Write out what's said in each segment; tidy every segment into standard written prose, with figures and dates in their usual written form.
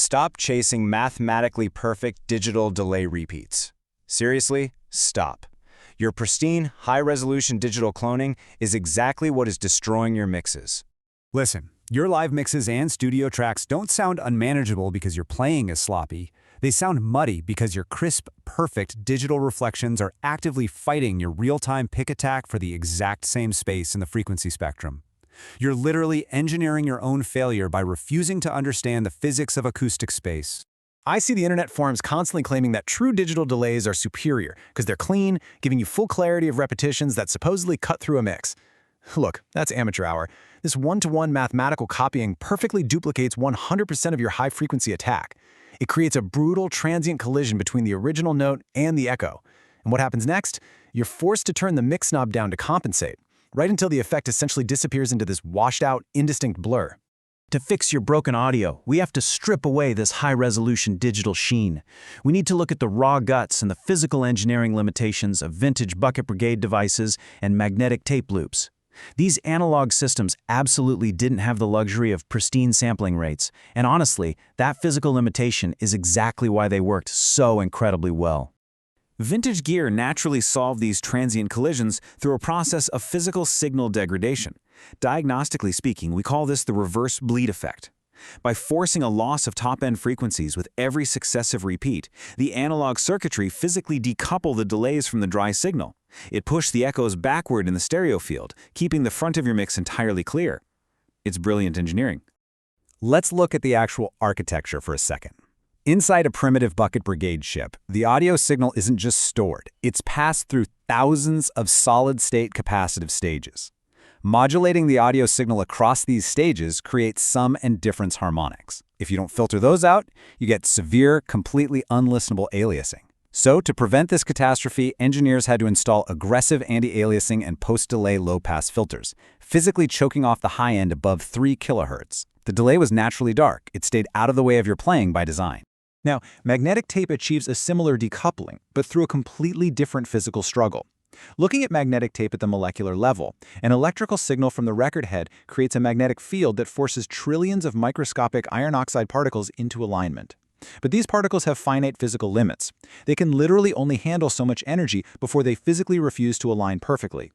Stop chasing mathematically perfect digital delay repeats. Seriously, stop. Your pristine, high-resolution digital cloning is exactly what is destroying your mixes. Listen, your live mixes and studio tracks don't sound unmanageable because your playing is sloppy. They sound muddy because your crisp, perfect digital reflections are actively fighting your real-time pick attack for the exact same space in the frequency spectrum. You're literally engineering your own failure by refusing to understand the physics of acoustic space. I see the internet forums constantly claiming that true digital delays are superior because they're clean, giving you full clarity of repetitions that supposedly cut through a mix. Look, that's amateur hour. This one-to-one mathematical copying perfectly duplicates 100% of your high-frequency attack. It creates a brutal, transient collision between the original note and the echo. And what happens next? You're forced to turn the mix knob down to compensate, right until the effect essentially disappears into this washed-out, indistinct blur. To fix your broken audio, we have to strip away this high-resolution digital sheen. We need to look at the raw guts and the physical engineering limitations of vintage Bucket Brigade devices and magnetic tape loops. These analog systems absolutely didn't have the luxury of pristine sampling rates, and honestly, that physical limitation is exactly why they worked so incredibly well. Vintage gear naturally solved these transient collisions through a process of physical signal degradation. Diagnostically speaking, we call this the reverse bleed effect. By forcing a loss of top-end frequencies with every successive repeat, the analog circuitry physically decoupled the delays from the dry signal. It pushed the echoes backward in the stereo field, keeping the front of your mix entirely clear. It's brilliant engineering. Let's look at the actual architecture for a second. Inside a primitive Bucket Brigade chip, the audio signal isn't just stored, it's passed through thousands of solid-state capacitive stages. Modulating the audio signal across these stages creates sum and difference harmonics. If you don't filter those out, you get severe, completely unlistenable aliasing. So, to prevent this catastrophe, engineers had to install aggressive anti-aliasing and post-delay low-pass filters, physically choking off the high end above 3 kHz. The delay was naturally dark. It stayed out of the way of your playing by design. Now, magnetic tape achieves a similar decoupling, but through a completely different physical struggle. Looking at magnetic tape at the molecular level, an electrical signal from the record head creates a magnetic field that forces trillions of microscopic iron oxide particles into alignment. But these particles have finite physical limits. They can literally only handle so much energy before they physically refuse to align perfectly.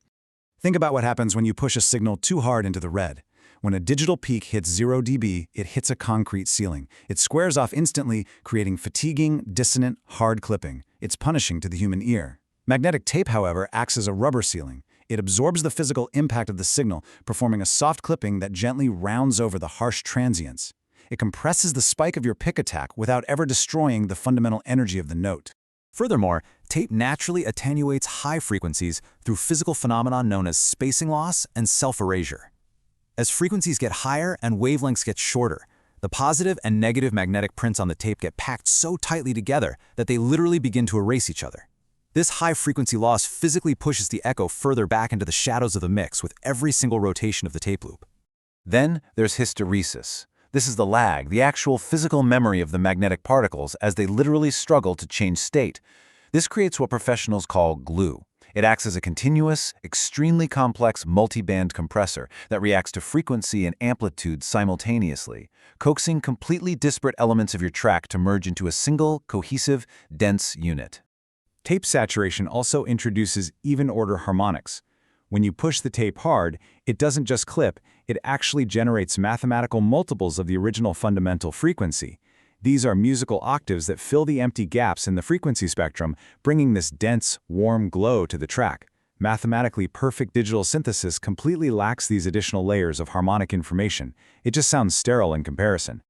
Think about what happens when you push a signal too hard into the red. When a digital peak hits 0 dB, it hits a concrete ceiling. It squares off instantly, creating fatiguing, dissonant, hard clipping. It's punishing to the human ear. Magnetic tape, however, acts as a rubber ceiling. It absorbs the physical impact of the signal, performing a soft clipping that gently rounds over the harsh transients. It compresses the spike of your pick attack without ever destroying the fundamental energy of the note. Furthermore, tape naturally attenuates high frequencies through physical phenomena known as spacing loss and self-erasure. As frequencies get higher and wavelengths get shorter, the positive and negative magnetic prints on the tape get packed so tightly together that they literally begin to erase each other. This high-frequency loss physically pushes the echo further back into the shadows of the mix with every single rotation of the tape loop. Then there's hysteresis. This is the lag, the actual physical memory of the magnetic particles as they literally struggle to change state. This creates what professionals call glue. It acts as a continuous, extremely complex multi-band compressor that reacts to frequency and amplitude simultaneously, coaxing completely disparate elements of your track to merge into a single, cohesive, dense unit. Tape saturation also introduces even-order harmonics. When you push the tape hard, it doesn't just clip, it actually generates mathematical multiples of the original fundamental frequency. These are musical octaves that fill the empty gaps in the frequency spectrum, bringing this dense, warm glow to the track. Mathematically perfect digital synthesis completely lacks these additional layers of harmonic information. It just sounds sterile in comparison.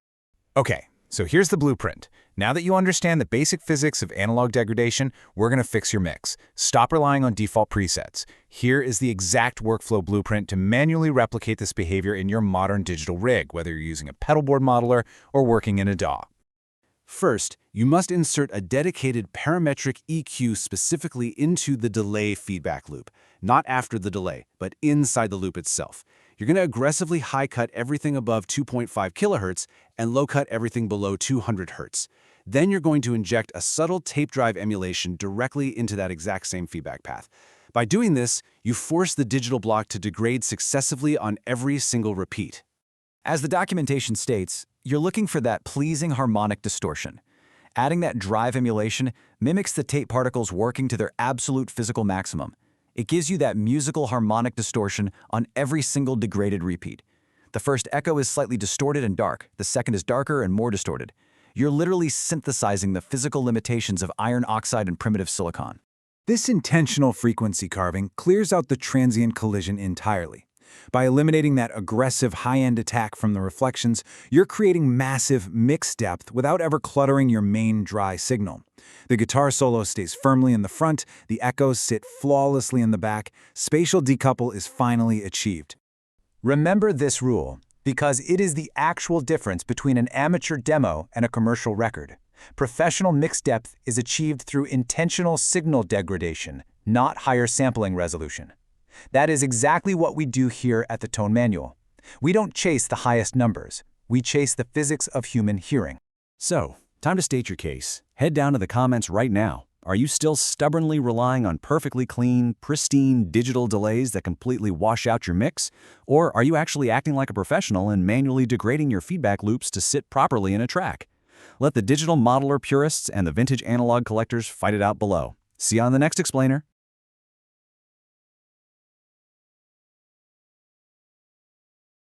Okay, so here's the blueprint. Now that you understand the basic physics of analog degradation, we're going to fix your mix. Stop relying on default presets. Here is the exact workflow blueprint to manually replicate this behavior in your modern digital rig, whether you're using a pedalboard modeler or working in a DAW. First, you must insert a dedicated parametric EQ specifically into the delay feedback loop, not after the delay, but inside the loop itself. You're going to aggressively high-cut everything above 2.5 kHz and low-cut everything below 200 Hz. Then you're going to inject a subtle tape drive emulation directly into that exact same feedback path. By doing this, you force the digital block to degrade successively on every single repeat. As the documentation states, you're looking for that pleasing harmonic distortion. Adding that drive emulation mimics the tape particles working to their absolute physical maximum. It gives you that musical harmonic distortion on every single degraded repeat. The first echo is slightly distorted and dark, the second is darker and more distorted. You're literally synthesizing the physical limitations of iron oxide and primitive silicon. This intentional frequency carving clears out the transient collision entirely. By eliminating that aggressive high-end attack from the reflections, you're creating massive mix depth without ever cluttering your main dry signal. The guitar solo stays firmly in the front, the echoes sit flawlessly in the back, spatial decouple is finally achieved. Remember this rule, because it is the actual difference between an amateur demo and a commercial record. Professional mix depth is achieved through intentional signal degradation, not higher sampling resolution. That is exactly what we do here at the Tone Manual. We don't chase the highest numbers. We chase the physics of human hearing. So, time to state your case. Head down to the comments right now. Are you still stubbornly relying on perfectly clean, pristine digital delays that completely wash out your mix? Or are you actually acting like a professional and manually degrading your feedback loops to sit properly in a track? Let the digital modeler purists and the vintage analog collectors fight it out below. See you on the next explainer.